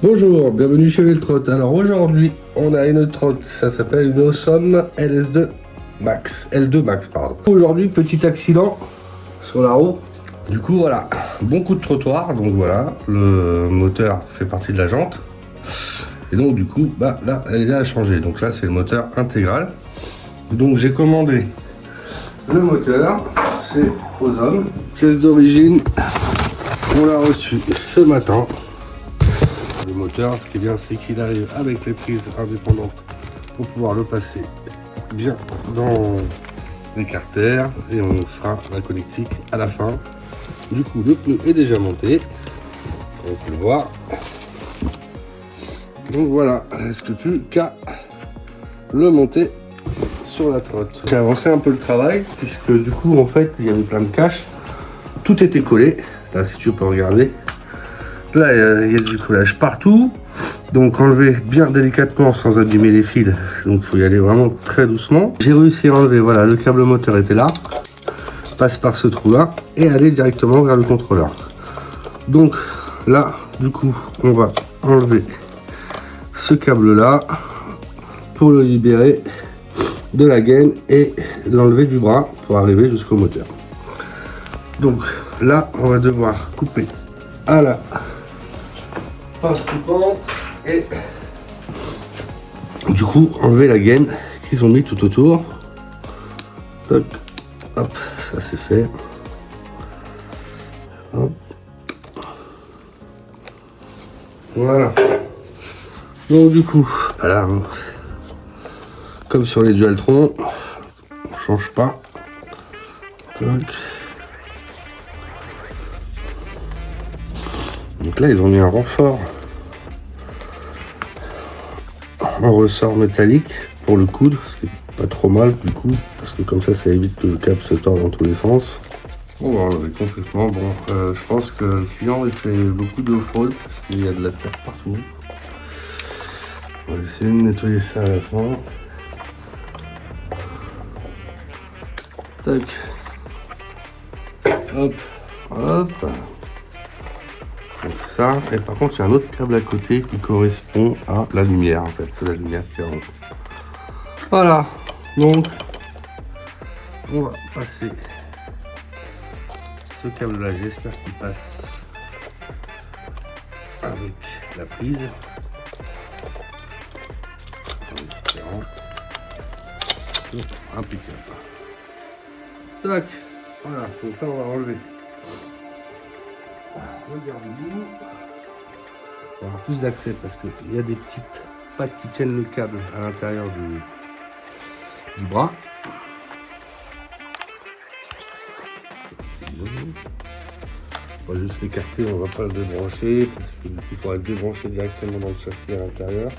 Bonjour, bienvenue chez Veltrot. Alors aujourd'hui, on a une trotte, ça s'appelle une Awesome LS2 Max, L2 Max pardon. Aujourd'hui, petit accident sur la roue. Du coup voilà, bon coup de trottoir, donc voilà, le moteur fait partie de la jante. Et donc du coup, bah là, elle est là à changer. Donc là, c'est le moteur intégral. Donc j'ai commandé le moteur chez Awesome. Pièce d'origine, on l'a reçu ce matin. Le moteur, ce qui est bien, c'est qu'il arrive avec les prises indépendantes pour pouvoir le passer bien dans les carters et on fera la connectique à la fin. Du coup, le pneu est déjà monté, on peut le voir. Donc voilà, il ne reste plus qu'à le monter sur la trotte. J'ai avancé un peu le travail puisque du coup, en fait, il y avait plein de caches. Tout était collé. Là, si tu peux regarder. Là, il y a du collage partout. Donc, enlever bien délicatement sans abîmer les fils. Donc, il faut y aller vraiment très doucement. J'ai réussi à enlever, voilà, le câble moteur était là. Passe par ce trou-là et aller directement vers le contrôleur. Donc, là, du coup, on va enlever ce câble-là pour le libérer de la gaine et l'enlever du bras pour arriver jusqu'au moteur. Donc, là, on va devoir couper à la pince coupante et du coup enlever la gaine qu'ils ont mis tout autour. Toc, hop, ça c'est fait. Hop. Voilà. Donc du coup, voilà, hein. Comme sur les Dualtron, on change pas. Toc. Donc là, ils ont mis un renfort en ressort métallique pour le coude, ce qui est pas trop mal du coup, parce que comme ça évite que le câble se tord dans tous les sens. On va enlever complètement. Bon, je pense que le client il fait beaucoup de fraude parce qu'il y a de la terre partout. On va essayer de nettoyer ça à la fin. Tac. Hop, hop. Donc ça, et par contre il y a un autre câble à côté qui correspond à la lumière en fait, c'est la lumière qui rentre. Voilà, donc on va passer ce câble là, j'espère qu'il passe avec la prise. En espérant. Impeccable. Tac, voilà, donc là on va enlever le garde-boue pour avoir plus d'accès parce qu'il y a des petites pattes qui tiennent le câble à l'intérieur du bras. On va juste l'écarter, on va pas le débrancher parce qu'il faudra le débrancher directement dans le châssis à l'intérieur.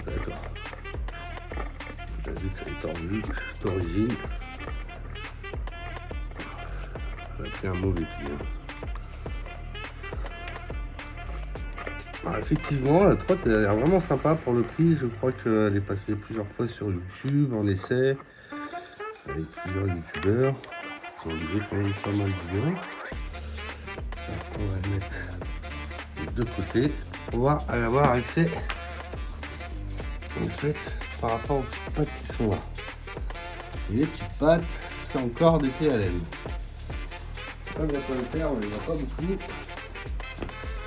D'accord. Ça est tordu d'origine. On a pris un mauvais pied. Alors, effectivement, la trotte elle a l'air vraiment sympa pour le prix. Je crois qu'elle est passée plusieurs fois sur YouTube en essai avec plusieurs youtubeurs qui ont livré quand même pas mal de vidéos. On va le mettre des deux côtés pour pouvoir avoir accès en fait par rapport aux petites pattes qui sont là. Et les petites pattes, c'est encore des PLM. Comme il n'y a pas de terre, on les voit pas beaucoup.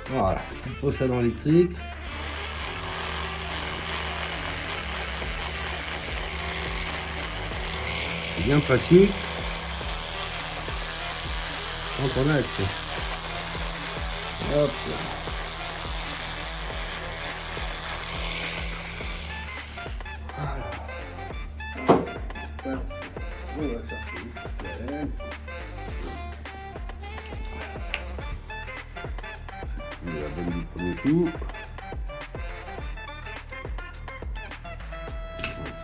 Voilà, petite brosse à dents électrique. C'est bien pratique quand on a accès. Hop là. On va chercher les PLM. C'est la bonne du premier coup.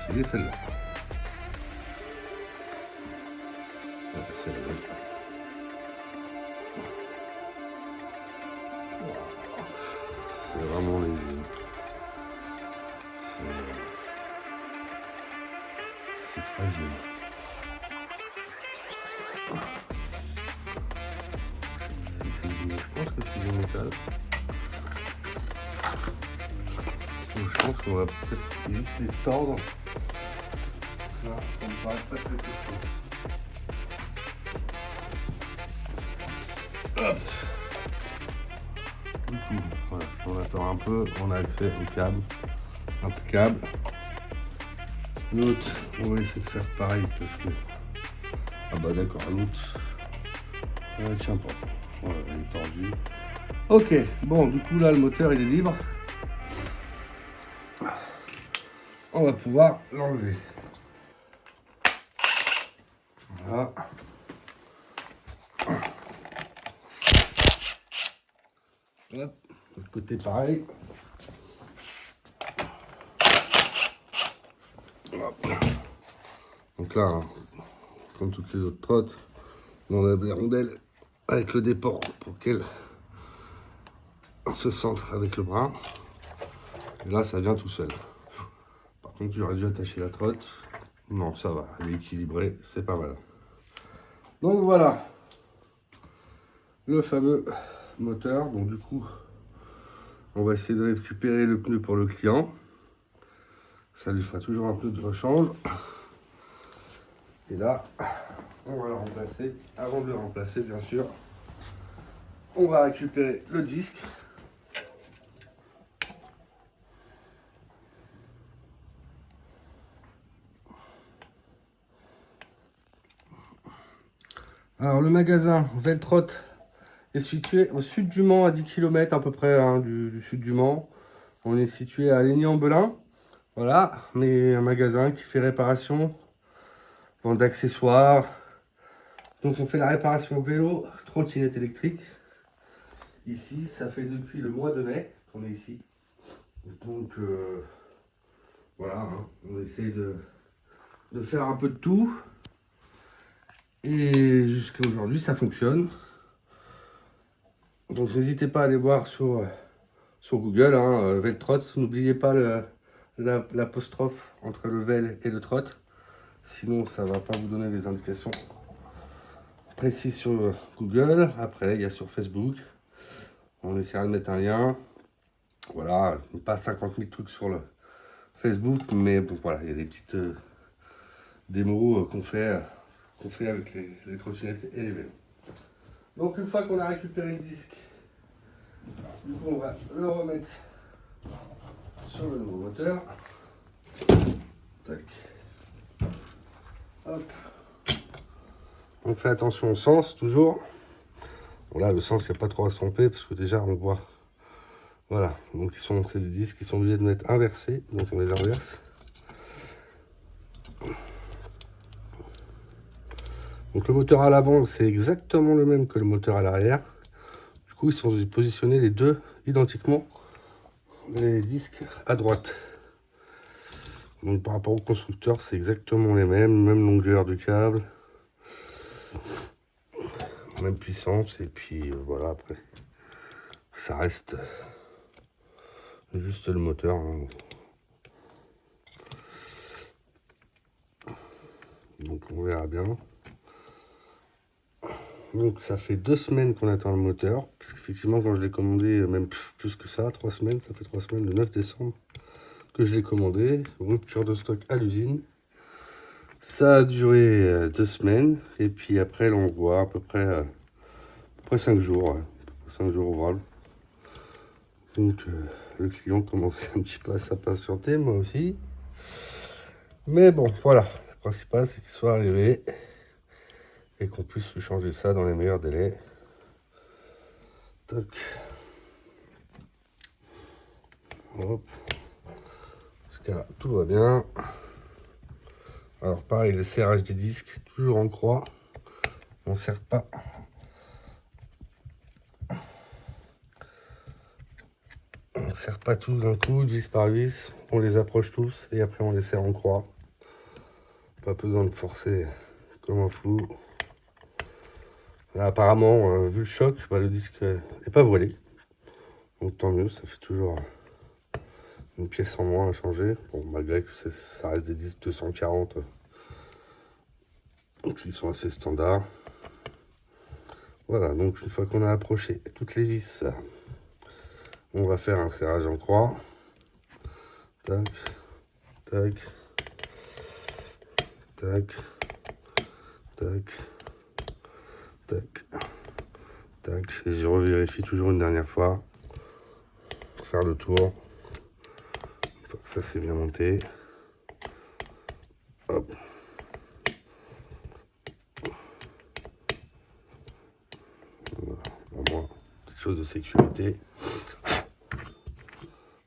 C'est celle-là. C'est la bonne. C'est vraiment léger. c'est fragile. Je pense que c'est du métal. Donc, je pense qu'on va peut-être juste les tordre. Là, ça me paraît pas très costaud. Hop. Du coup, voilà, si on attend un peu, on a accès au câble. Impeccable. L'autre, on va essayer de faire pareil parce que. Ah bah d'accord, l'autre. Elle tient pas. Voilà, elle est tordue. Ok, bon, du coup là, le moteur il est libre. On va pouvoir l'enlever. Voilà. Hop, l'autre côté pareil. Hop. Donc là, hein, comme toutes les autres trottes, on a les rondelles avec le déport pour qu'elle se centre avec le bras. Et là, ça vient tout seul. Par contre, j'aurais dû attacher la trotte. Non, ça va, elle est équilibrée, c'est pas mal. Donc voilà, le fameux moteur. Donc du coup, on va essayer de récupérer le pneu pour le client. Ça lui fera toujours un peu de rechange. Et là, on va le remplacer. Avant de le remplacer, bien sûr, on va récupérer le disque. Alors le magasin Veltrot est situé au sud du Mans, à 10 km à peu près hein, du sud du Mans. On est situé à Ligny-en-Belin. Voilà, on est un magasin qui fait réparation, vente d'accessoires. Donc on fait la réparation vélo, trottinette électrique. Ici, ça fait depuis le mois de mai qu'on est ici. Donc voilà, hein, on essaie de faire un peu de tout. Et jusqu'à aujourd'hui, ça fonctionne. Donc n'hésitez pas à aller voir sur Google, hein, Veltrot. N'oubliez pas l'apostrophe entre le Vel et le Trot. Sinon, ça ne va pas vous donner les indications précises sur Google. Après, il y a sur Facebook. On essaiera de mettre un lien. Voilà, pas 50 000 trucs sur le Facebook, mais bon, voilà, il y a des petites démos qu'on fait avec les trottinettes et les vélos. Donc une fois qu'on a récupéré le disque, du coup on va le remettre sur le nouveau moteur. Tac. Hop. On fait attention au sens toujours. Bon là le sens il n'y a pas trop à se tromper parce que déjà on voit. Voilà, donc c'est des disques qui sont obligés de mettre inversés, donc on les inverse. Donc le moteur à l'avant, c'est exactement le même que le moteur à l'arrière. Du coup, ils sont positionnés les deux identiquement, les disques à droite. Donc par rapport au constructeur, c'est exactement les mêmes, même longueur du câble, même puissance. Et puis voilà, après, ça reste juste le moteur. Hein. Donc on verra bien. Donc ça fait 2 semaines qu'on attend le moteur, parce qu'effectivement quand je l'ai commandé, même plus que ça, 3 semaines, ça fait 3 semaines, le 9 décembre que je l'ai commandé, rupture de stock à l'usine. Ça a duré 2 semaines, et puis après l'envoi à peu près 5 jours, 5 jours ouvrables. Donc le client commençait un petit peu à s'impatienter, moi aussi. Mais bon, voilà, le principal c'est qu'il soit arrivé. Et qu'on puisse lui changer ça dans les meilleurs délais. Toc. Hop. Jusqu'à là, tout va bien. Alors pareil, le serrage des disques, toujours en croix. On ne serre pas. On ne serre pas tous d'un coup, vis par vis. On les approche tous et après on les serre en croix. Pas besoin de forcer comme un fou. Là, apparemment, vu le choc, le disque n'est pas voilé. Donc tant mieux, ça fait toujours une pièce en moins à changer. Bon, malgré que ça reste des disques 240 Donc ils sont assez standards. Voilà, donc une fois qu'on a approché toutes les vis, on va faire un serrage en croix. Tac, tac, tac, tac, tac, tac. Et je revérifie toujours une dernière fois pour faire le tour. Une fois que ça s'est bien monté. Hop. Voilà, au moins, petite chose de sécurité.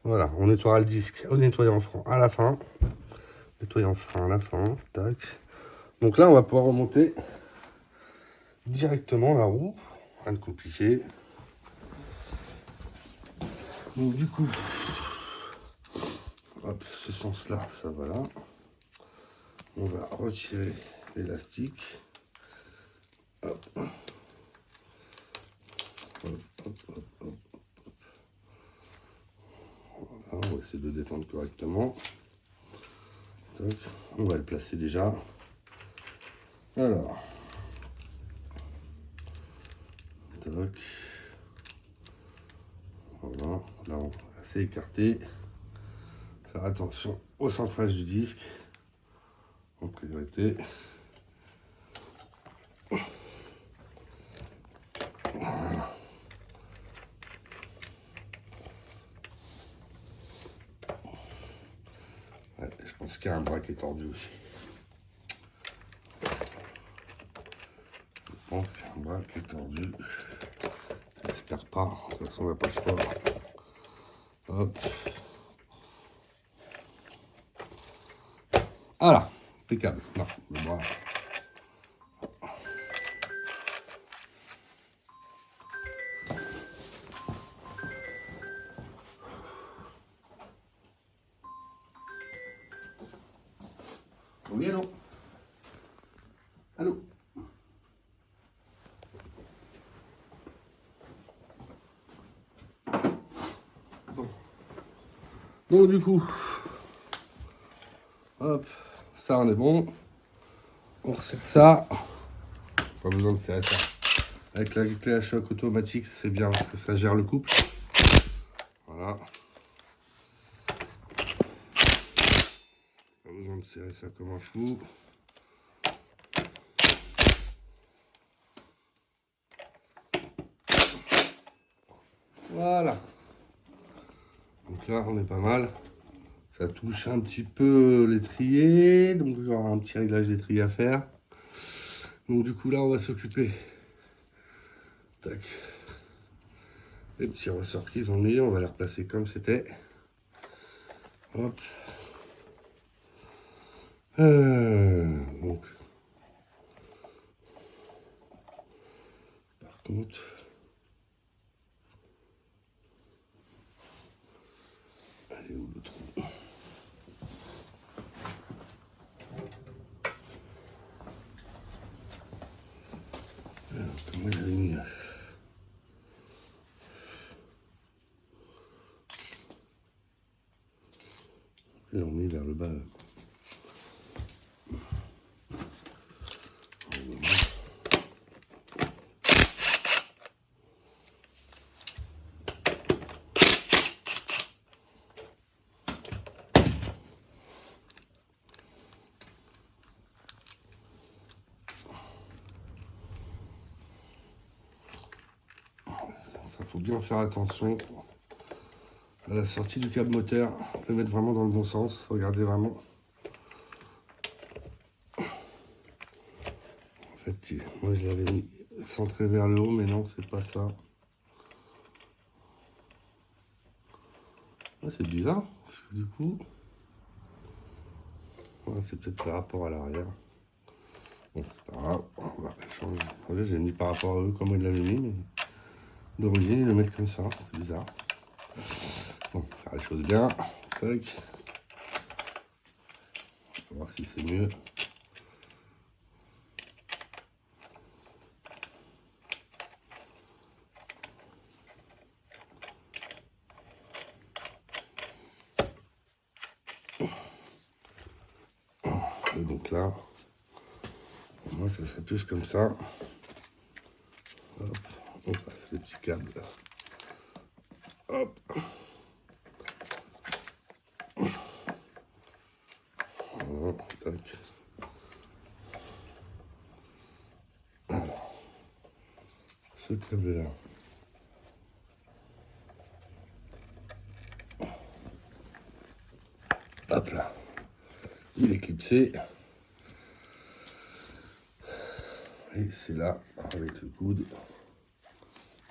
Voilà, on nettoiera le disque au nettoyant frein à la fin. Nettoyant frein à la fin, tac. Donc là, on va pouvoir remonter directement la roue. Rien de compliqué. Donc du coup, hop, ce sens-là, ça va là. On va retirer l'élastique. Hop. Hop, hop, hop, hop. Voilà, on va essayer de le détendre correctement. Tac. On va le placer déjà. Alors. Tac. Voilà. Là, on va assez écarté. Faire attention au centrage du disque. En priorité. Ouais, je pense qu'il y a un bras qui est tordu aussi. Je pense qu'il y a un bras qui est tordu. J'espère pas. De toute façon, on va pas le choix. Hop. Voilà. Impeccable. Non, le bras. Oui, allô? Allô? Bon. Donc du coup, hop, ça on est bon. On resserre ça. Pas besoin de serrer ça. Avec la clé à choc automatique, c'est bien parce que ça gère le couple. Voilà. Pas besoin de serrer ça comme un fou. Voilà. Donc là, on est pas mal. Ça touche un petit peu l'étrier. Donc il y aura un petit réglage d'étrier à faire. Donc du coup, là, on va s'occuper. Tac. Les petits ressorts qu'ils ont mis, on va les replacer comme c'était. Hop. Donc. Par contre. Allez, où le trou? Alors, comment il a mis? Ils l'ont mis vers le bas. Ça, faut bien faire attention à la sortie du câble moteur. Le mettre vraiment dans le bon sens. Regardez vraiment. En fait, moi je l'avais mis centré vers le haut, mais non, c'est pas ça. Ouais, c'est bizarre, parce que du coup, ouais, c'est peut-être par rapport à l'arrière. Bon, c'est pas grave, on va changer. Voilà, j'ai mis par rapport à eux, comment ils l'avaient mis, mais d'origine, ils le mettent comme ça, c'est bizarre. Bon, faire les choses bien. Tac. On va voir si c'est mieux. Et donc là, Moi, ça serait plus comme ça. Hop, on passe les petits câbles. Hop. Voilà, tac. Alors, ce câble-là. Hop là. Il est clipsé. Et c'est là, avec le coude.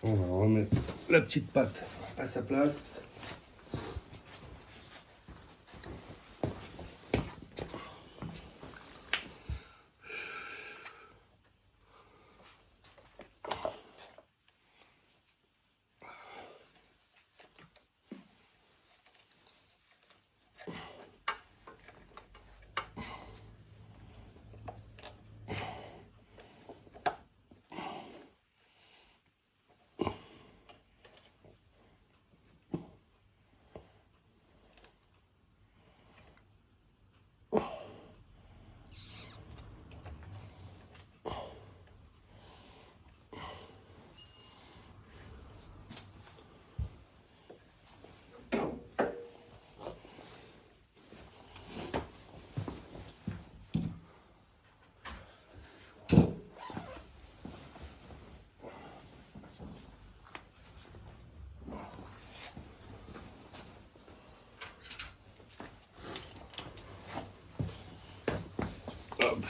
On va remettre la petite patte à sa place. Hop.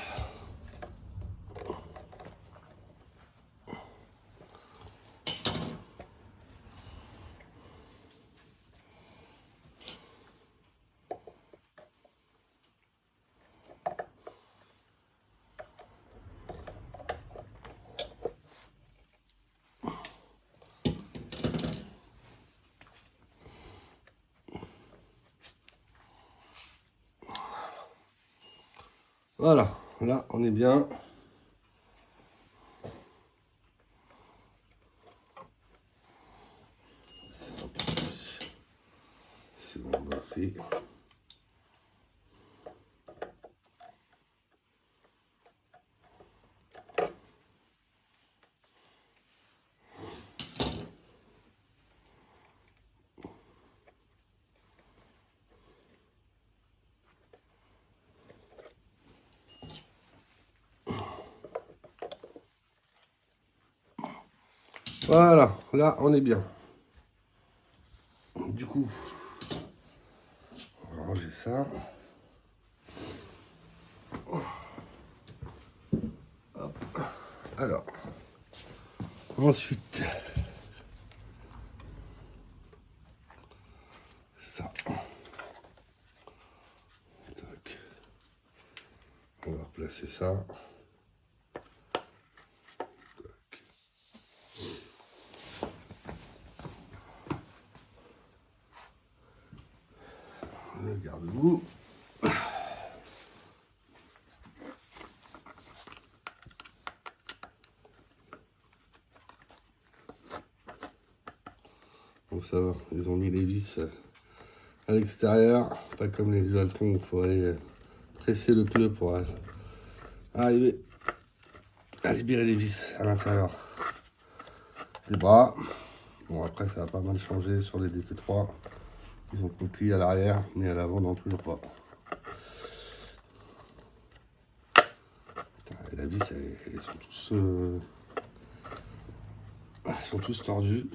Voilà, là on est bien. C'est bon, bah, c'est... Voilà, là on est bien. Du coup, on va ranger ça. Hop. Alors, ensuite, ça. Tac. On va replacer ça. Tac. Le garde-boue. Bon, ça va, ils ont mis les vis à l'extérieur, pas comme les Dualtron où il faut aller presser le pneu pour arriver à libérer les vis à l'intérieur des bras. Bon, après, ça a pas mal changé sur les DT3. Ils ont compris à l'arrière, mais à l'avant, non, toujours pas. Putain, et la vis, elles sont tous tordus.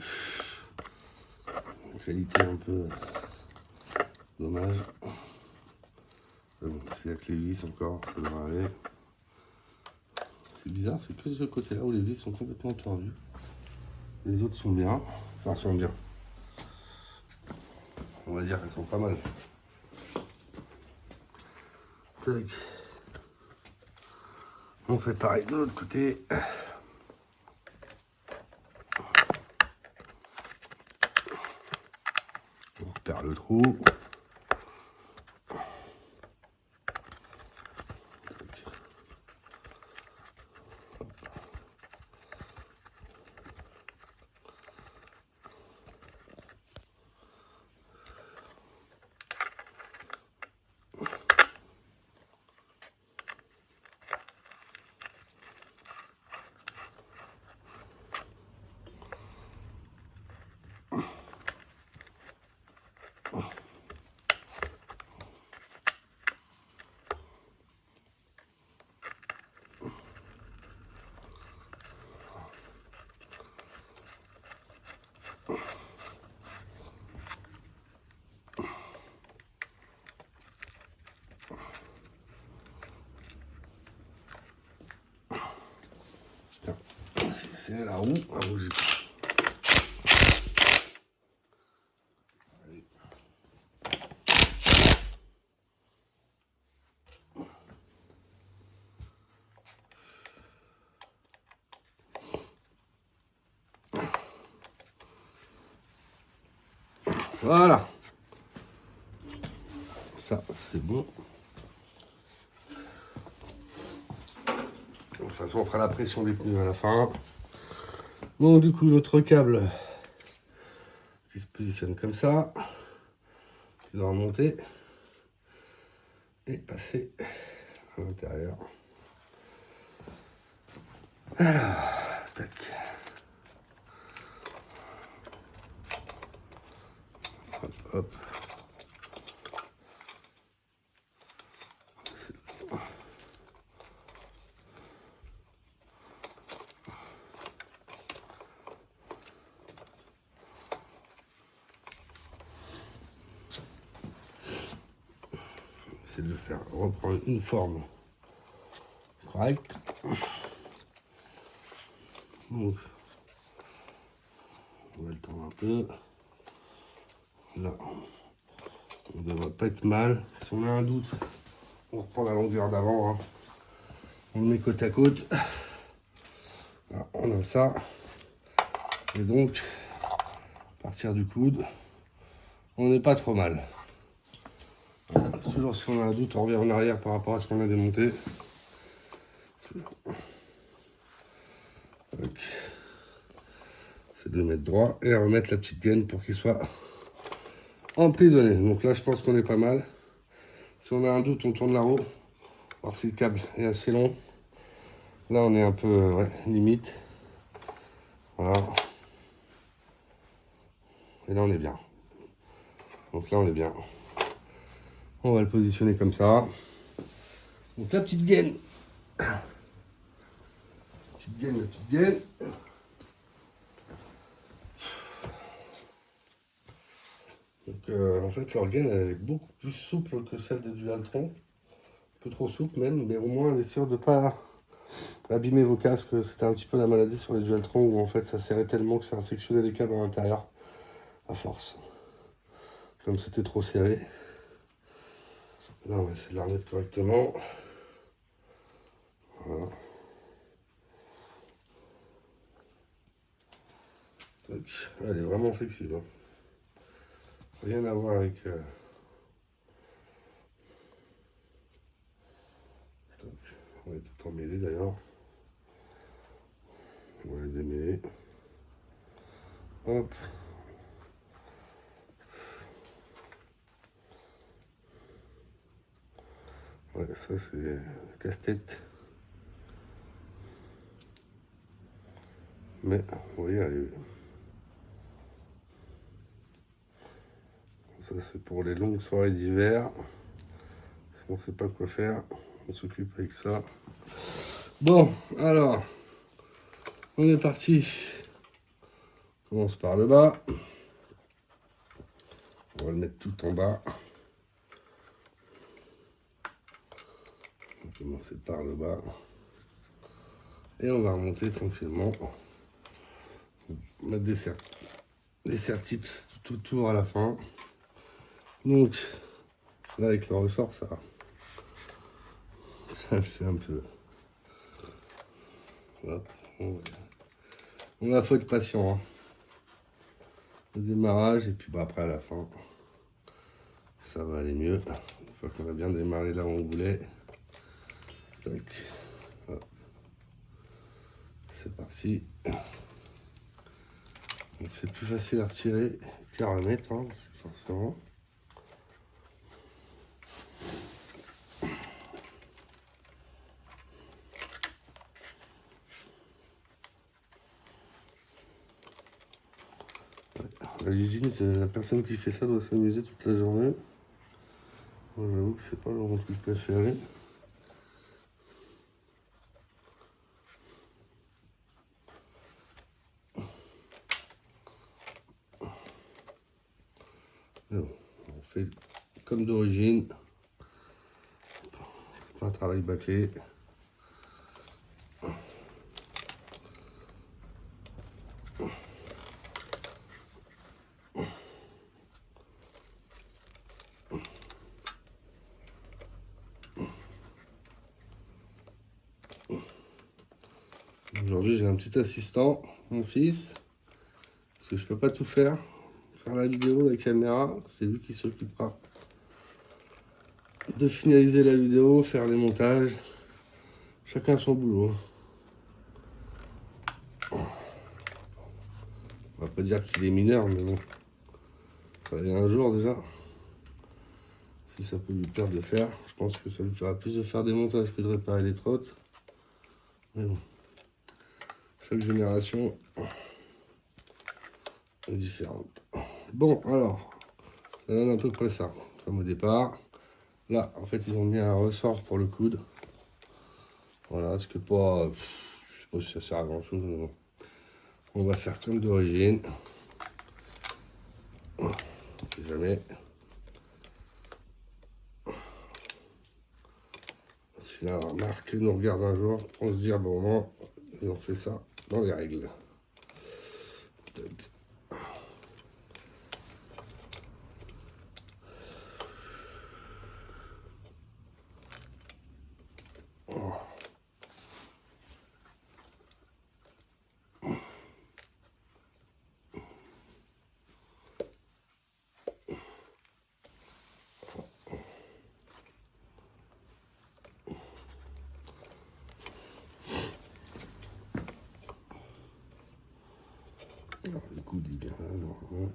Une qualité un peu dommage. Mais bon, c'est avec les vis encore, ça devrait aller. C'est bizarre, c'est que ce côté-là où les vis sont complètement tordues. Les autres sont bien, enfin sont bien. On va dire qu'elles sont pas mal. Tac. On fait pareil de l'autre côté. On repère le trou. c'est la roue. La roue, voilà. Ça, c'est bon. De toute façon, on fera la pression des pneus à la fin. Donc, du coup, notre câble qui se positionne comme ça, qui doit remonter et passer à l'intérieur. Alors, tac. Hop, hop. C'est de le faire reprendre une forme correcte. Donc, on va le tendre un peu. Là, on ne devrait pas être mal. Si on a un doute, on reprend la longueur d'avant. Hein. On le met côte à côte. Là, on a ça. Et donc, à partir du coude, on n'est pas trop mal. Voilà. Toujours si on a un doute, on revient en arrière par rapport à ce qu'on a démonté. C'est de le mettre droit et remettre la petite gaine pour qu'il soit emprisonné. Donc là, je pense qu'on est pas mal. Si on a un doute, on tourne la roue. Voir si le câble est assez long. Là, on est un peu limite. Voilà. Et là, on est bien. Donc là, on est bien. On va le positionner comme ça. Donc la petite gaine. Petite gaine, la petite gaine. Donc en fait, leur gaine elle est beaucoup plus souple que celle des Dualtron. Un peu trop souple même, mais au moins elle est sûre de ne pas abîmer vos casques. C'était un petit peu la maladie sur les Dualtron où en fait ça serrait tellement que ça a sectionné les câbles à l'intérieur à force. Comme c'était trop serré. Là on va essayer de la remettre correctement. Voilà. Donc, elle est vraiment flexible. Hein. Rien à voir avec... On est tout emmêlé d'ailleurs. On va les démêler. Hop. Ouais, ça c'est casse-tête. Mais on va y arriver. Ça c'est pour les longues soirées d'hiver. Si on ne sait pas quoi faire, on s'occupe avec ça. Bon, alors, on est parti. On commence par le bas. On va le mettre tout en bas. On va commencer par le bas. Et on va remonter tranquillement. Mettre des serre-tips tout autour à la fin. Donc, là avec le ressort, ça le fait un peu. Hop, on a faut être patient. Hein. Le démarrage et puis bah, après à la fin, ça va aller mieux. Une fois qu'on a bien démarré là où on voulait. Tac. Hop. C'est parti. Donc c'est plus facile à retirer qu'à remettre, hein, forcément. À l'usine, la personne qui fait ça doit s'amuser toute la journée. Moi, j'avoue que c'est pas mon truc préféré. On fait comme d'origine. Un travail bâclé. Aujourd'hui, j'ai un petit assistant, mon fils, parce que je peux pas tout faire. Faire la vidéo, la caméra, c'est lui qui s'occupera de finaliser la vidéo, faire les montages. Chacun son boulot. On va pas dire qu'il est mineur, mais bon. Allez, un jour déjà. Si ça peut lui plaire de faire, je pense que ça lui plaira plus de faire des montages que de réparer les trottes. Mais bon. Chaque génération est différente. Bon, alors, ça donne à peu près ça, comme au départ. Là, en fait, ils ont mis un ressort pour le coude. Voilà, ce que pas... je sais pas si ça sert à grand chose, mais bon. On va faire comme d'origine. On sait jamais. Si la marque nous regarde un jour, on se dit, bon, non, ils ont fait ça dans les règles. Tac. Le coude, il est là, normalement.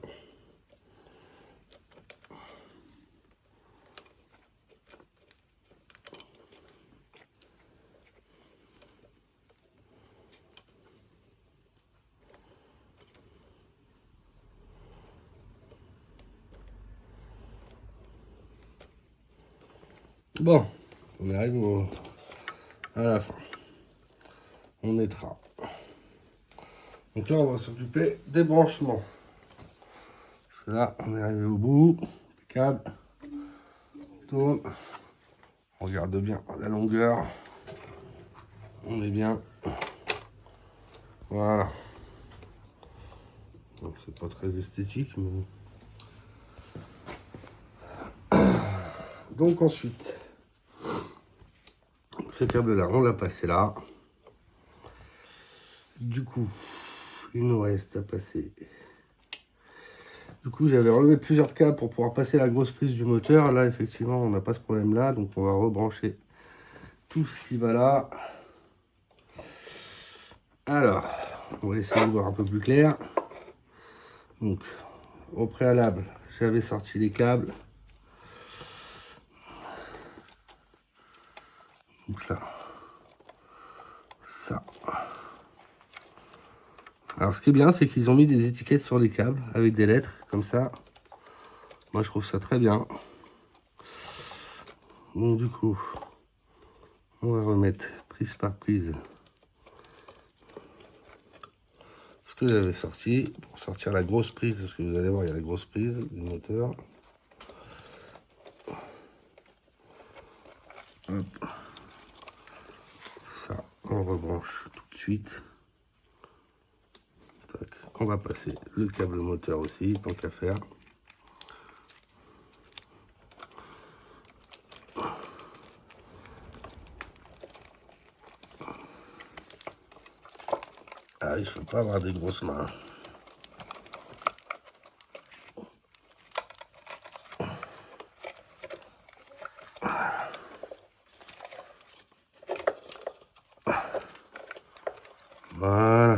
Bon, on arrive à la fin. On mettra. Donc là, on va s'occuper des branchements. Parce que là, on est arrivé au bout. Les câbles. On tourne. On regarde bien la longueur. On est bien. Voilà. Bon, c'est pas très esthétique, mais... Donc ensuite, ce câble-là, on l'a passé là. Du coup, il nous reste à passer. Du coup, j'avais enlevé plusieurs câbles pour pouvoir passer la grosse prise du moteur. Là, effectivement, on n'a pas ce problème-là. Donc, on va rebrancher tout ce qui va là. Alors, on va essayer de voir un peu plus clair. Donc, au préalable, j'avais sorti les câbles. Donc là, ça. Alors, ce qui est bien, c'est qu'ils ont mis des étiquettes sur les câbles avec des lettres, comme ça. Moi, je trouve ça très bien. Donc, du coup, on va remettre prise par prise ce que j'avais sorti pour sortir la grosse prise, parce que vous allez voir, il y a la grosse prise du moteur. Hop. Ça, on rebranche tout de suite. Tac. On va passer le câble moteur aussi, tant qu'à faire. Ah, il ne faut pas avoir des grosses mains. Voilà.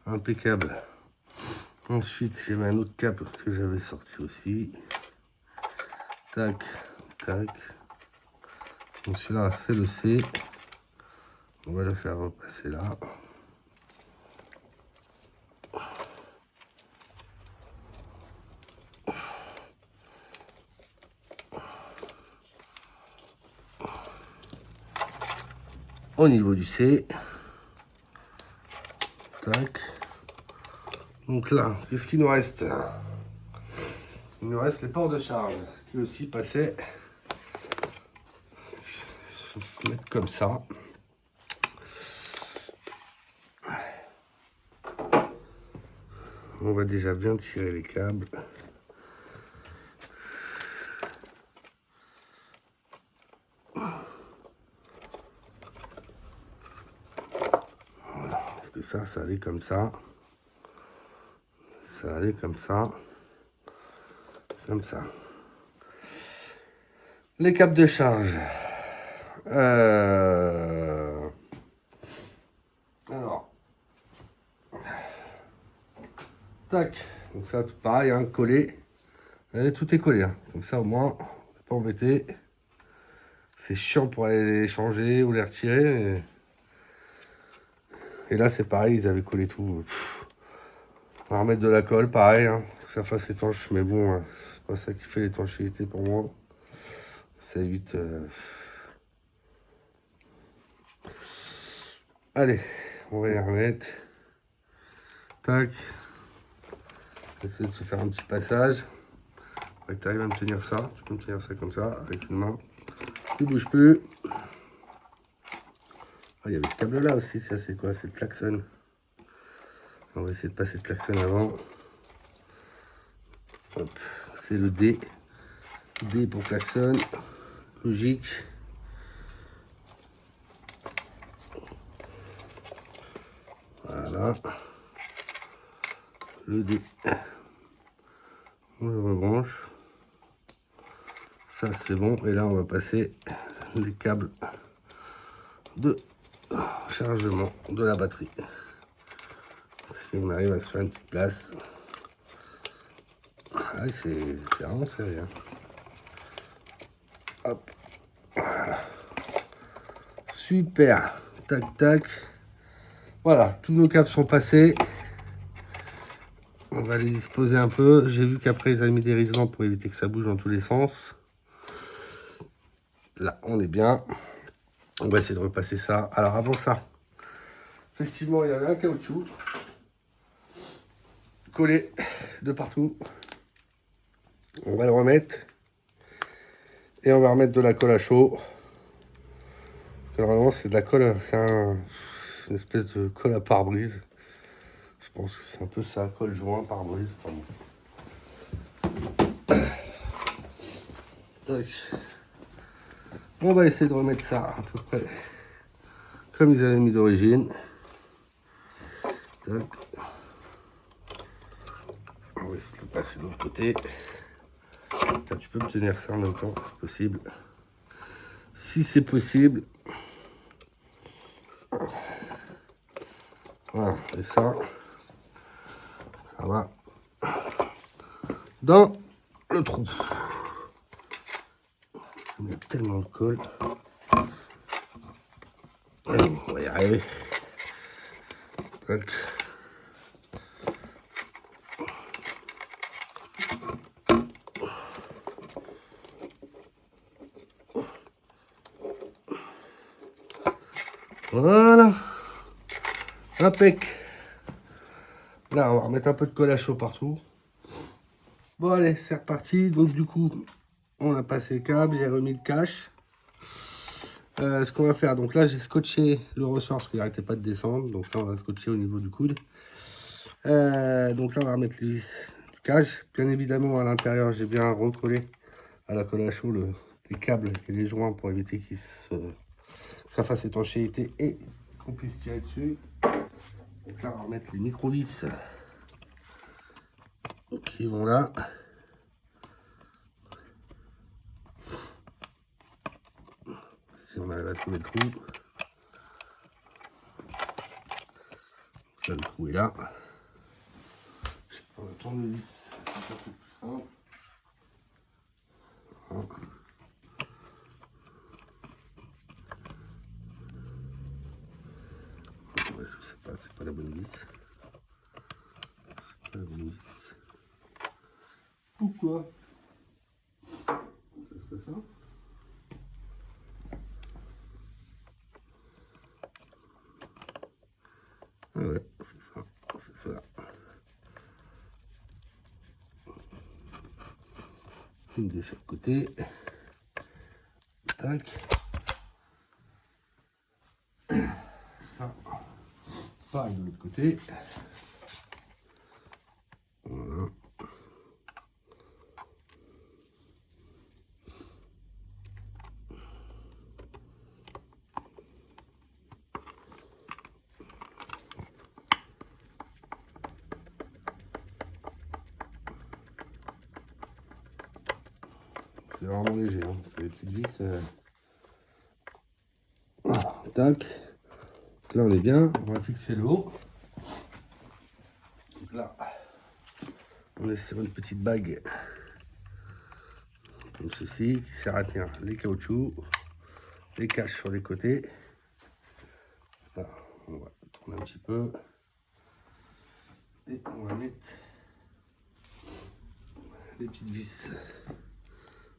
Impeccable. Ensuite, j'ai mis un autre câble que j'avais sorti aussi. Tac, tac. Donc celui-là, c'est le C. On va le faire repasser là. Au niveau du C. Tac. Donc là, qu'est-ce qu'il nous reste? Il nous reste les ports de charge qui aussi passaient. Je vais se mettre comme ça. On va déjà bien tirer les câbles. que ça allait comme ça. Ça allait comme ça. Comme ça. Les câbles de charge. Alors. Tac. Donc ça, tout pareil, hein, collé. Et tout est collé. Hein. Comme ça, au moins, on n'est pas embêté. C'est chiant pour aller les changer ou les retirer. Et là, c'est pareil, ils avaient collé tout. On va remettre de la colle, pareil, hein, pour que ça fasse étanche. Mais bon, c'est pas ça qui fait l'étanchéité pour moi. Ça évite... Allez, on va les remettre. Tac. Essayer de se faire un petit passage. Tu arrives à me tenir ça. Tu peux me tenir ça comme ça, avec une main. Tu bouges plus. Ah, il y avait ce câble là aussi, ça c'est quoi? C'est le klaxon. On va essayer de passer le klaxon avant. Hop, c'est le D. D pour klaxon. Logique. Voilà. Le D. On le rebranche. Ça c'est bon. Et là on va passer les câbles de chargement de la batterie. Si on arrive à se faire une petite place. Ah, c'est vraiment sérieux. Hop. Voilà. Super. Tac, tac. Voilà, tous nos câbles sont passés. On va les disposer un peu. J'ai vu qu'après, ils avaient mis des risements pour éviter que ça bouge dans tous les sens. Là, on est bien. On va essayer de repasser ça. Alors, avant ça, effectivement, il y avait un caoutchouc collé de partout. On va le remettre. Et on va remettre de la colle à chaud. Parce que normalement, c'est de la colle. C'est une espèce de colle à pare-brise. Je pense que c'est un peu ça, colle joint, pare-brise. Pardon. Tac. On va essayer de remettre ça à peu près comme ils avaient mis d'origine. Tac. On va essayer de le passer de l'autre côté. Tiens, tu peux me tenir ça en même temps si c'est possible. Si c'est possible. Voilà, et ça va dans le trou. Il y a tellement de colle. Allez, on va y arriver. Tac. Voilà. Impec. Là, on va remettre un peu de colle à chaud partout. Bon, allez, c'est reparti. Donc, du coup, on a passé le câble, j'ai remis le cache. Ce qu'on va faire, donc là, j'ai scotché le ressort parce qu'il n'arrêtait pas de descendre. Donc là, on va scotcher au niveau du coude. Donc là, on va remettre les vis du cache. Bien évidemment, à l'intérieur, j'ai bien recollé à la colle à chaud les câbles et les joints pour éviter que ça fasse étanchéité et qu'on puisse tirer dessus. Donc là, on va remettre les micro-vis qui vont là. Si on arrive à trouver le trou. Là, le trou est là. Je vais prendre le tournevis, c'est un peu plus simple. Voilà. Ouais, je sais pas, c'est pas la bonne vis. C'est pas la bonne vis. Pourquoi? Ça serait ça? Ah ouais, c'est ça, c'est cela. Une de chaque côté. Tac. Ça. Pareil de l'autre côté. Voilà. c'est vraiment léger, hein. C'est des petites vis. Voilà, tac. Donc là on est bien, on va fixer le haut. Donc là, on est sur une petite bague comme ceci qui sert à tenir les caoutchoucs, les caches sur les côtés. Là, on va tourner un petit peu et on va mettre les petites vis,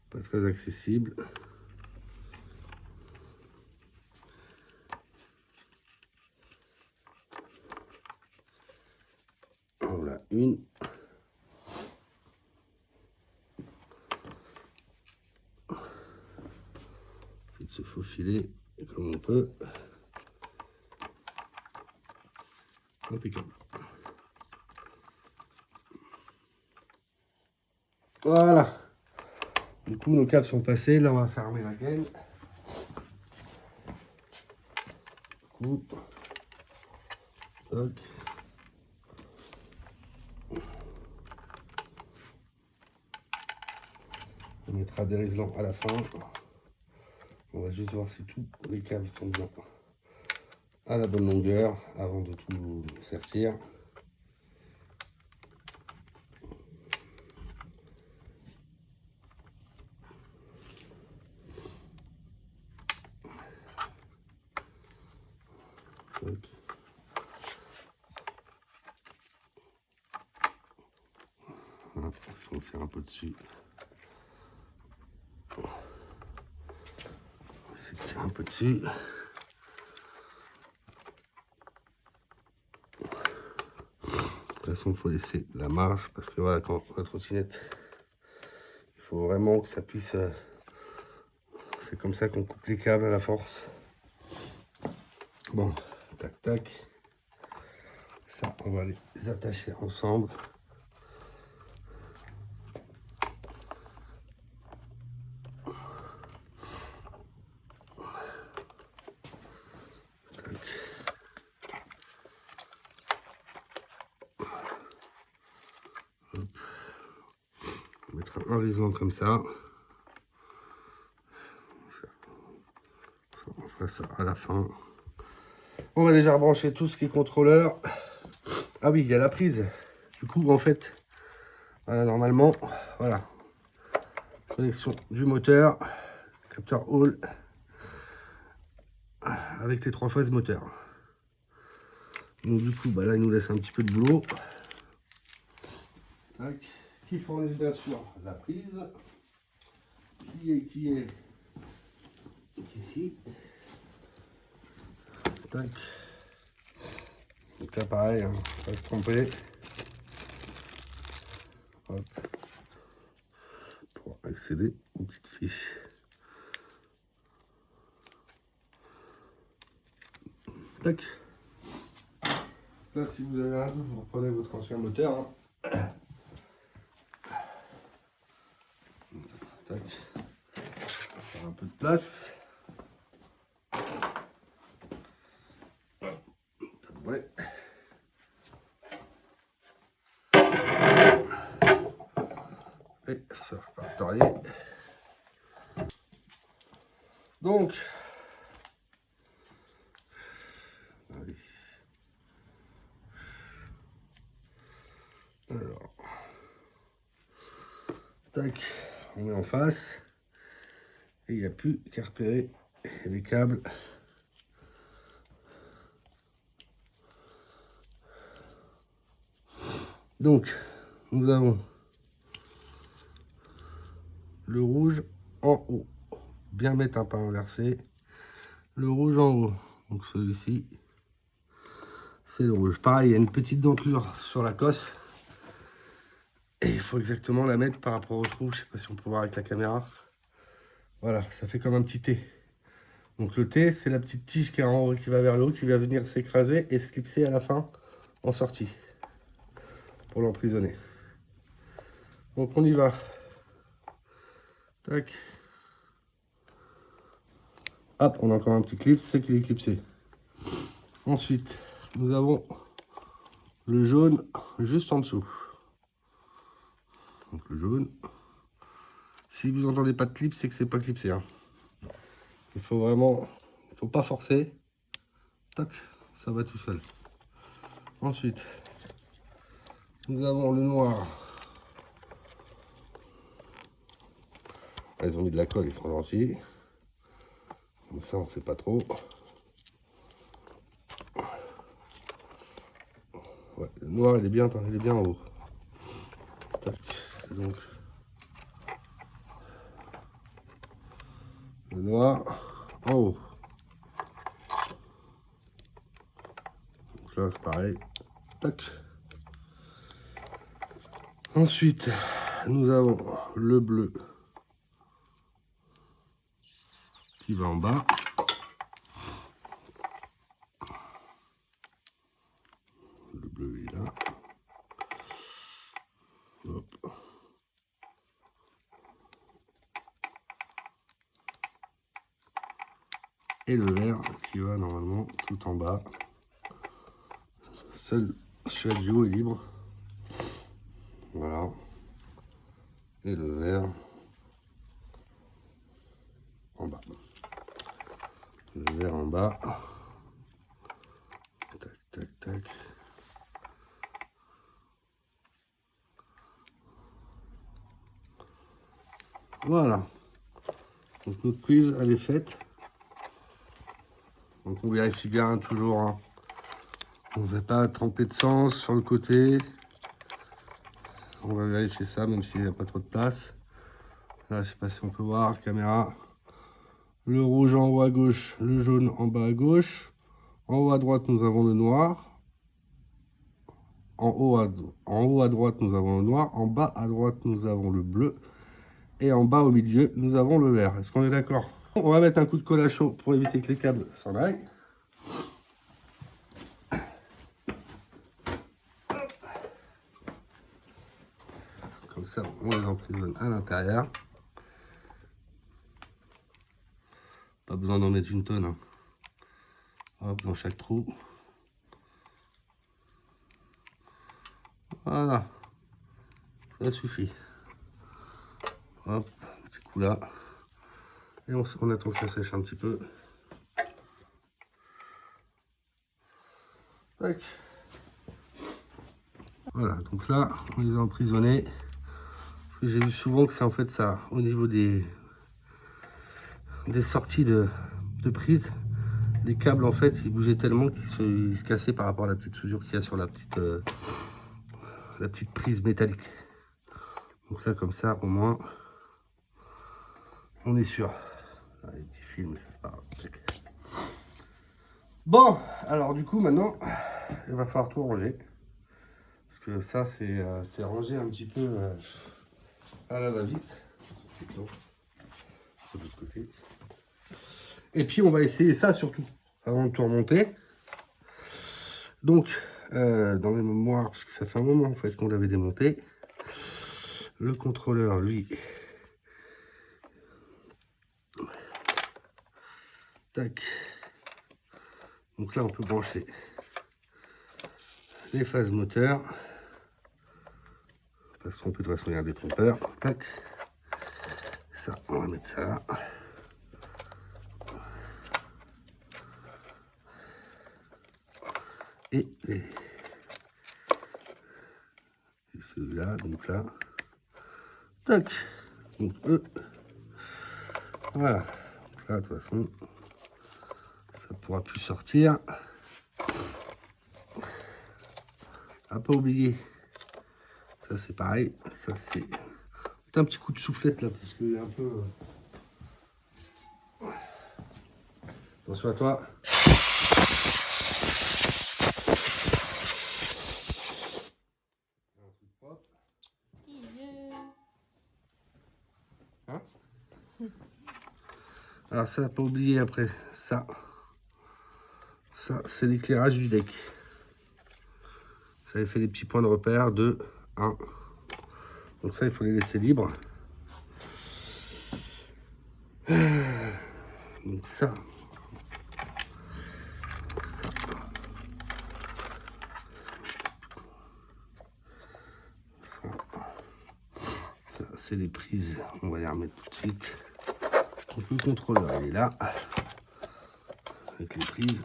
pas très accessibles. Voilà une. De se faufiler comme on peut. Impeccable. Voilà. Du coup, nos câbles sont passés. Là, on va fermer la gaine. Du coup, toc. On mettra des réglants à la fin. On va juste voir si tous les câbles sont bien à la bonne longueur avant de tout sertir. Voilà, si on tire un peu dessus, on va essayer de tirer un peu dessus. De toute façon, il faut laisser la marge parce que voilà, quand la trottinette, il faut vraiment que ça puisse. C'est comme ça qu'on coupe les câbles à la force. Bon, tac, tac. Ça, on va les attacher ensemble. Tac. Hop. On mettra un réseau comme ça. On fera ça à la fin. On va déjà brancher tout ce qui est contrôleur. Ah oui, il y a la prise. Du coup, en fait, voilà, normalement, voilà. Connexion du moteur, capteur Hall, avec les 3 phases moteur. Donc du coup, bah là, il nous laisse un petit peu de boulot. Tac. Qui fournit bien sûr la prise. Qui est ici. Tac. Donc là, pareil, hein, pas se tromper. Hop. Pour accéder aux petites fiches. Tac. Là, si vous avez un doute, vous reprenez votre ancien moteur. Hein. Tac. On va faire un peu de place. Ouais. Et se répertorier. Donc, allez. Alors, tac, on met en face. Et il n'y a plus qu'à repérer les câbles. Donc, nous avons le rouge en haut. Bien mettre un pas inversé. Le rouge en haut. Donc celui-ci, c'est le rouge. Pareil, il y a une petite dentelure sur la cosse. Et il faut exactement la mettre par rapport au trou. Je ne sais pas si on peut voir avec la caméra. Voilà, ça fait comme un petit T. Donc le T, c'est la petite tige qui est en haut, qui va vers le haut, qui va venir s'écraser et se clipser à la fin en sortie. Pour l'emprisonner. Donc on y va. Tac. Hop, on a encore un petit clip, c'est qu'il est clipsé. Ensuite, nous avons le jaune juste en dessous. Donc le jaune, Si vous n'entendez pas de clip, c'est que c'est pas clipsé. Hein. Il faut vraiment, il faut pas forcer. Tac, ça va tout seul. Ensuite, nous avons le noir. Ah, ils ont mis de la colle, ils sont gentils. Comme ça, on sait pas trop. Ouais, le noir, il est bien en haut. Tac, donc le noir en haut. Donc là, c'est pareil. Tac. Ensuite, nous avons le bleu qui va en bas. Le bleu il est là. Hop. Et le vert qui va normalement tout en bas. Seul celui du haut est libre. Voilà. Et le vert en bas. Le vert en bas. Tac, tac, tac. Voilà. Donc notre prise, elle est faite. Donc on vérifie bien toujours. Hein. On ne va pas tremper de sens sur le côté. On va vérifier ça, même s'il n'y a pas trop de place. Là, je sais pas si on peut voir, caméra. Le rouge en haut à gauche, le jaune en bas à gauche. En haut à droite, nous avons le noir. En haut à droite, nous avons le noir. En bas à droite, nous avons le bleu. Et en bas au milieu, nous avons le vert. Est-ce qu'on est d'accord? On va mettre un coup de colle à chaud pour éviter que les câbles s'en aillent. Comme ça, on les emprisonne à l'intérieur. Pas besoin d'en mettre une tonne. Hein. Hop, dans chaque trou. Voilà. Ça suffit. Hop, petit coup là. Et on attend que ça sèche un petit peu. Tac. Voilà, donc là, on les a emprisonnés. Parce que j'ai vu souvent que c'est en fait ça, au niveau des sorties de prise, les câbles en fait, ils bougeaient tellement qu'ils se cassaient par rapport à la petite soudure qu'il y a sur la petite prise métallique. Donc là, comme ça, au moins, on est sûr. Là, les petits fils, ça c'est pas grave. Bon, alors du coup, maintenant, il va falloir tout ranger. Parce que ça, c'est rangé un petit peu à la va-vite. De l'autre côté. Et puis, on va essayer ça surtout, avant de tout remonter. Donc, dans les mémoires, parce que ça fait un moment en fait qu'on l'avait démonté, le contrôleur, lui, tac. Donc là, on peut brancher les phases moteurs. Parce qu'on peut de toute façon, il y a des trompeurs. Tac. Ça, on va mettre ça là. Et celui-là, donc là. Tac. Donc eux. Voilà. Donc là, de toute façon, ça pourra plus sortir. À pas oublier. Ça c'est pareil. Ça c'est un petit coup de soufflette là parce qu'il y a un peu. Attention à toi. Hein? Alors ça, pas oublier après, ça c'est l'éclairage du deck. J'avais fait des petits points de repère, 2, 1. Donc ça, il faut les laisser libres. Donc ça. c'est les prises, on va les remettre tout de suite. Donc le contrôleur il est là, avec les prises.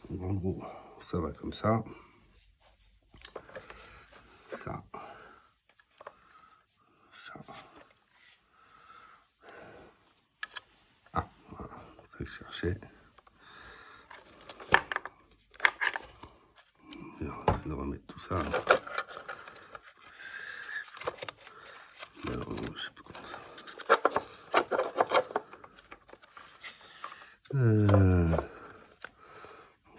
Donc en gros, ça va comme ça. Ça. Ça. Ah, voilà, c'est ça que je cherchais. On va essayer de remettre tout ça. Alors, je sais plus comment ça.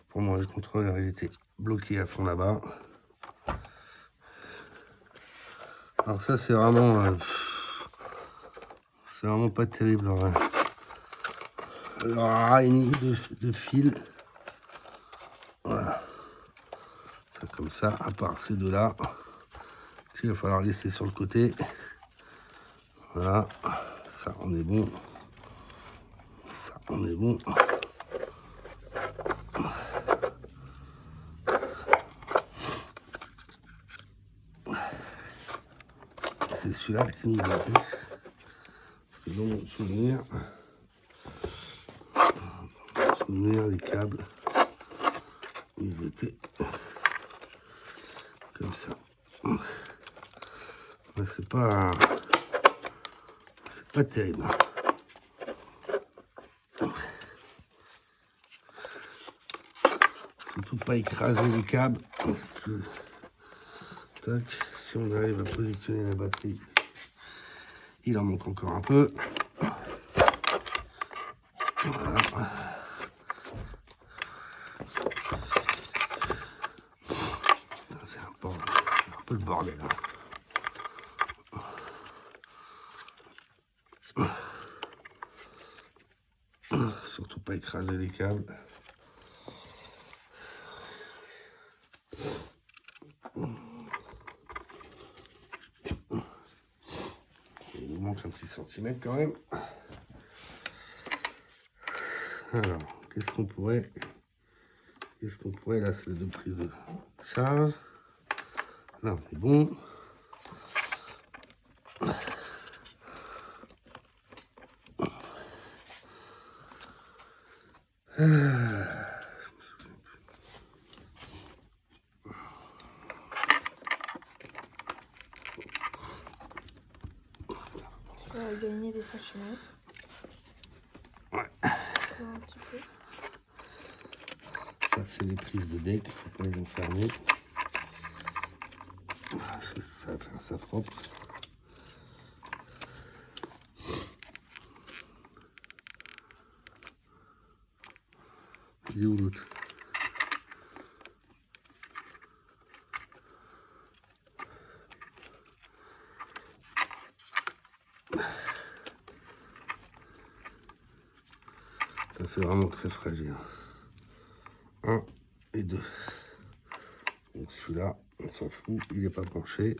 Pour moi, le contrôleur il était bloqué à fond là-bas. Alors ça, c'est vraiment pas terrible. Alors, araignée de fil. Voilà. Ça, comme ça, à part ces deux-là. Il va falloir laisser sur le côté. Voilà. Ça, on est bon. Ça, on est bon. C'est celui-là qui nous a fait. Parce que dans mon souvenir, les câbles, ils étaient comme ça. Mais c'est pas terrible. Surtout pas écraser les câbles. Parce que, tac, si on arrive à positionner la batterie, il en manque encore un peu. Voilà. C'est un peu le bordel. Surtout pas écraser les câbles. Il nous manque un petit centimètre quand même. Alors, qu'est-ce qu'on pourrait... Là, c'est les deux prises de charge. Là, on est bon. Ça va gagner des centimètres. Ouais. Un petit peu. Ça, c'est les prises de deck. Il ne faut pas les enfermer. Ça va faire ça propre. Il est où l'autre? C'est vraiment très fragile. 1 et 2. Donc celui-là, on s'en fout, il n'est pas penché.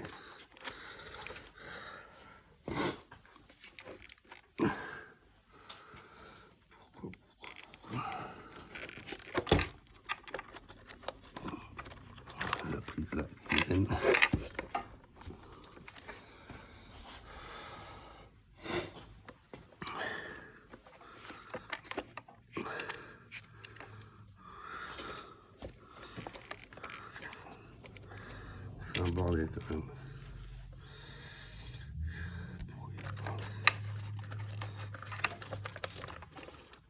La prise là, il c'est un bordel quand même.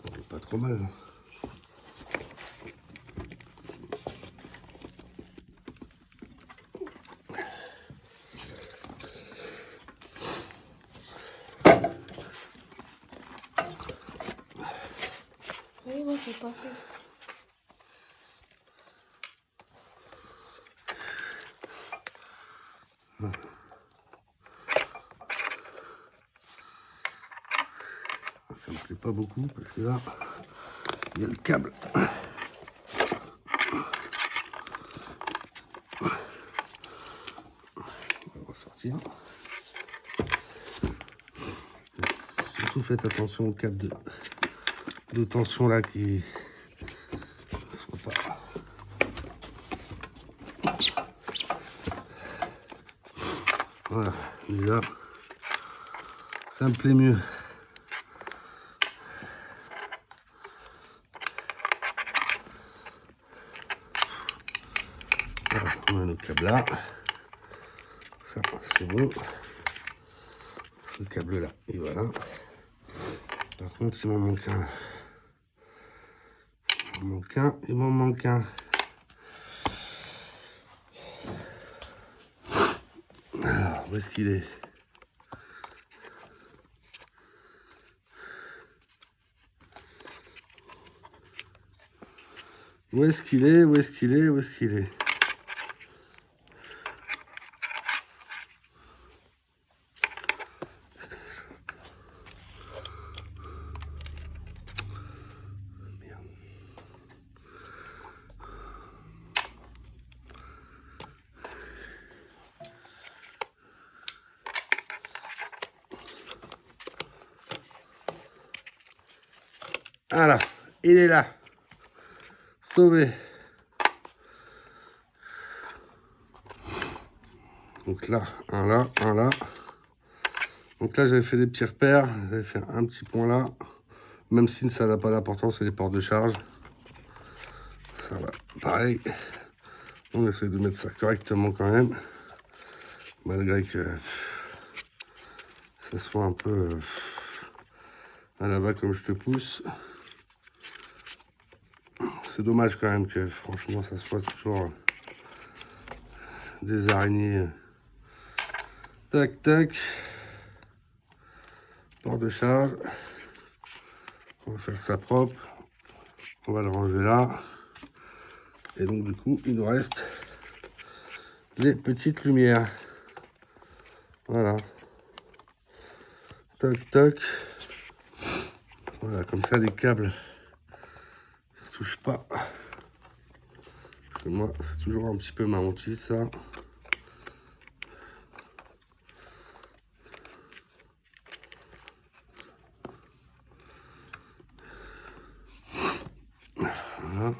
Bon, pas trop mal. Oui, moi, c'est passé. Ça me plaît pas beaucoup parce que là, il y a le câble. On va ressortir. Surtout faites attention au câble de tension là qui ne soit pas. Voilà, déjà, ça me plaît mieux. Voilà, on a le câble là. Ça, c'est bon. Ce câble là, et voilà. Par contre, il m'en manque un. Il m'en manque un. Alors, où est-ce qu'il est? Où est-ce qu'il est? Où est-ce qu'il est? Où est-ce qu'il est? Voilà, il est là. Sauvé. Donc là, un là, un là. Donc là, j'avais fait des petits repères. J'avais fait un petit point là. Même si ça n'a pas d'importance, c'est les portes de charge. Ça va, pareil. On essaie de mettre ça correctement quand même. Malgré que ça soit un peu à la va comme je te pousse. C'est dommage quand même que franchement ça soit toujours des araignées. Tac tac. Port de charge. On va faire ça propre. On va le ranger là. Et donc du coup il nous reste les petites lumières. Voilà. Tac tac. Voilà, comme ça les câbles ne touchent pas. Parce que moi c'est toujours un petit peu ma hantise ça. Voilà.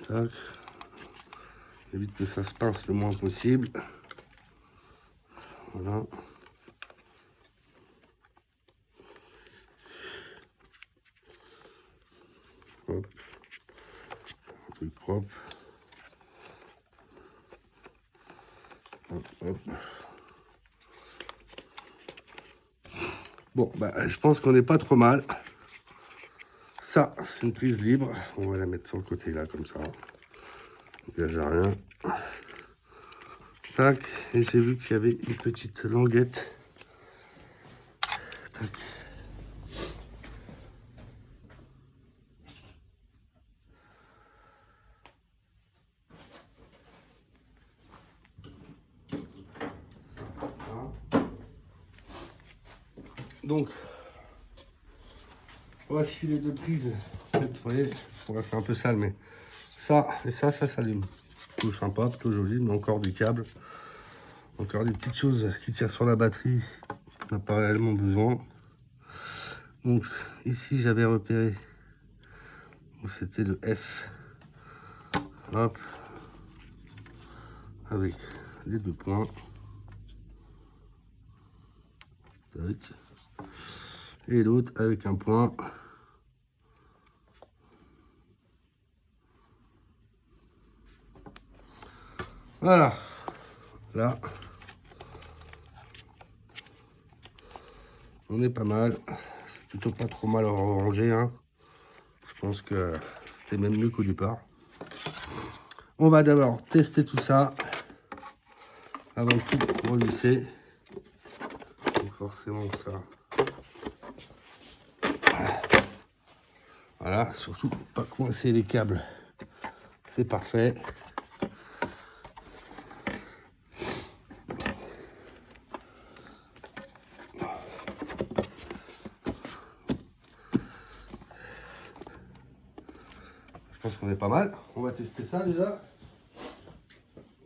Tac. Évite que ça se pince le moins possible. Voilà. Hop. Un truc propre. Hop, hop. Bon, bah, je pense qu'on n'est pas trop mal. Ça, c'est une prise libre. On va la mettre sur le côté là, comme ça. Là, j'ai rien. Tac. Et j'ai vu qu'il y avait une petite languette. Tac. Donc, voici les deux prises. En fait, vous voyez, bon, c'est un peu sale, mais ça et ça s'allume. Plutôt sympa, plutôt joli, mais encore du câble. Encore des petites choses qui tirent sur la batterie. On n'a pas réellement besoin. Donc, ici, j'avais repéré. C'était le F. Hop. Avec les deux points. Tac. Et l'autre avec un point. Voilà. Là. On est pas mal. C'est plutôt pas trop mal rangé. Hein. Je pense que c'était même mieux qu'au départ. On va d'abord tester tout ça. Avant de tout relisser. Donc forcément ça. Voilà, surtout pas coincer les câbles. C'est parfait. Je pense qu'on est pas mal. On va tester ça déjà.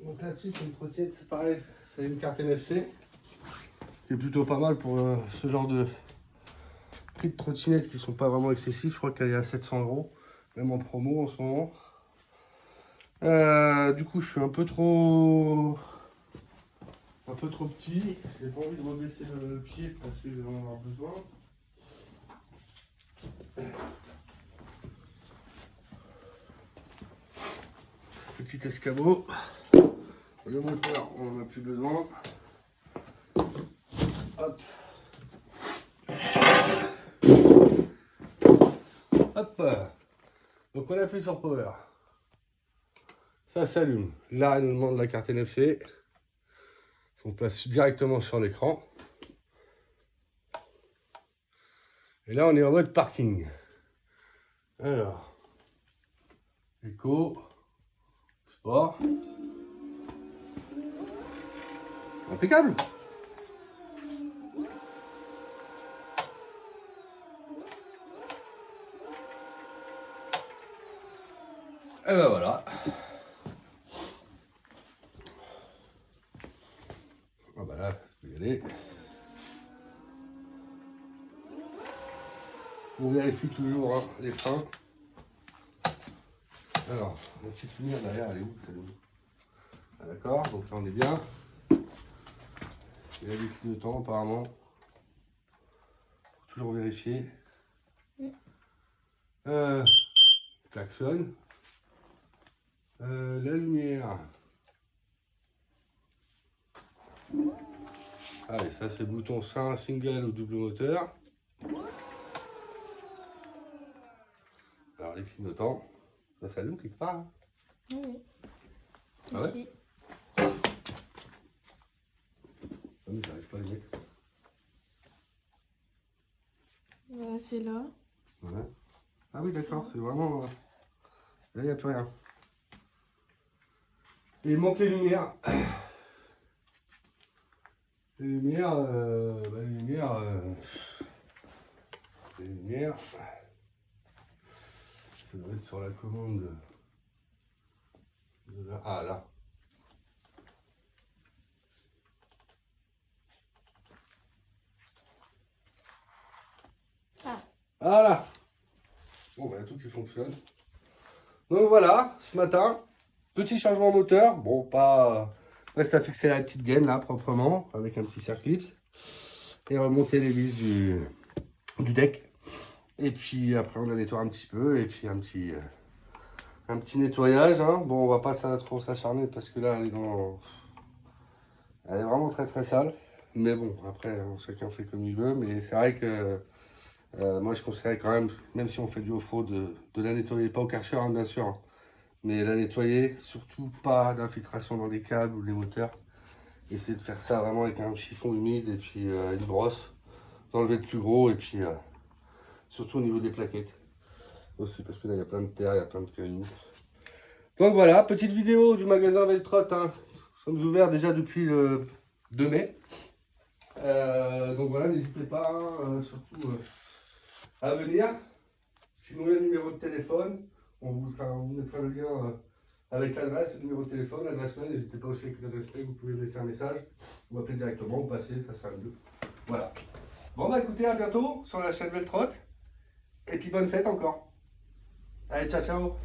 Donc là-dessus, c'est une trottinette, c'est pareil. C'est une carte NFC. Qui est plutôt pas mal pour ce genre de prix de trottinettes qui sont pas vraiment excessifs. Je crois qu'elle est à 700 €, même en promo en ce moment. Du coup, je suis un peu trop un peu trop petit. J'ai pas envie de rebaisser le pied parce que je vais en avoir besoin. Petit escabeau. Le moteur, on n'en a plus besoin. Hop. Hop. Donc on appuie sur Power. Ça s'allume. Là, il nous demande la carte NFC. On place directement sur l'écran. Et là, on est en mode parking. Alors, éco, sport. Impeccable. Et ben voilà. Ah bah là, je peux y aller. On vérifie toujours hein, les freins. Alors, la petite lumière derrière, elle est où celle-là? Ah, d'accord, donc là on est bien. Il y a du clignotant apparemment. Faut toujours vérifier. Klaxon. La lumière. Allez, ça c'est le bouton single ou double moteur. Alors les clignotants, ça s'allume quelque part hein? Oui. Ah ouais? Ici. Ah mais j'arrive pas à les mettre. C'est là. Voilà. Ah oui d'accord, c'est vraiment... Là il n'y a plus rien. Et il manque les lumières. Les lumières, les lumières, ça doit être sur la commande de là. Ah là. Ah. Voilà. Bon bah tout qui fonctionne. Donc voilà, ce matin, petit changement moteur. Bon pas... Reste à fixer la petite gaine là proprement avec un petit circlip et remonter les vis du deck. Et puis après on la nettoie un petit peu et puis un petit nettoyage. Hein. Bon on va pas trop s'acharner parce que là elle est vraiment très très sale. Mais bon après chacun fait comme il veut. Mais c'est vrai que moi je conseillerais quand même si on fait du off-road, de la nettoyer. Pas au Karcher hein, bien sûr. Hein. Mais la nettoyer, surtout pas d'infiltration dans les câbles ou les moteurs. Essayez de faire ça vraiment avec un chiffon humide et puis une brosse. D'enlever le plus gros et puis surtout au niveau des plaquettes. Aussi parce que là il y a plein de terre, il y a plein de cailloux. Donc voilà, petite vidéo du magasin Veltrot. Hein. Nous sommes ouverts déjà depuis le 2 mai. Donc voilà, n'hésitez pas surtout à venir. Sinon il y a le numéro de téléphone. On vous mettra le lien avec l'adresse, le numéro de téléphone, l'adresse mail. N'hésitez pas aussi avec l'adresse mail, vous pouvez laisser un message ou appeler directement ou passer, ça sera mieux. Voilà. Bon bah écoutez, à bientôt sur la chaîne Veltrot. Et puis bonne fête encore. Allez, ciao ciao.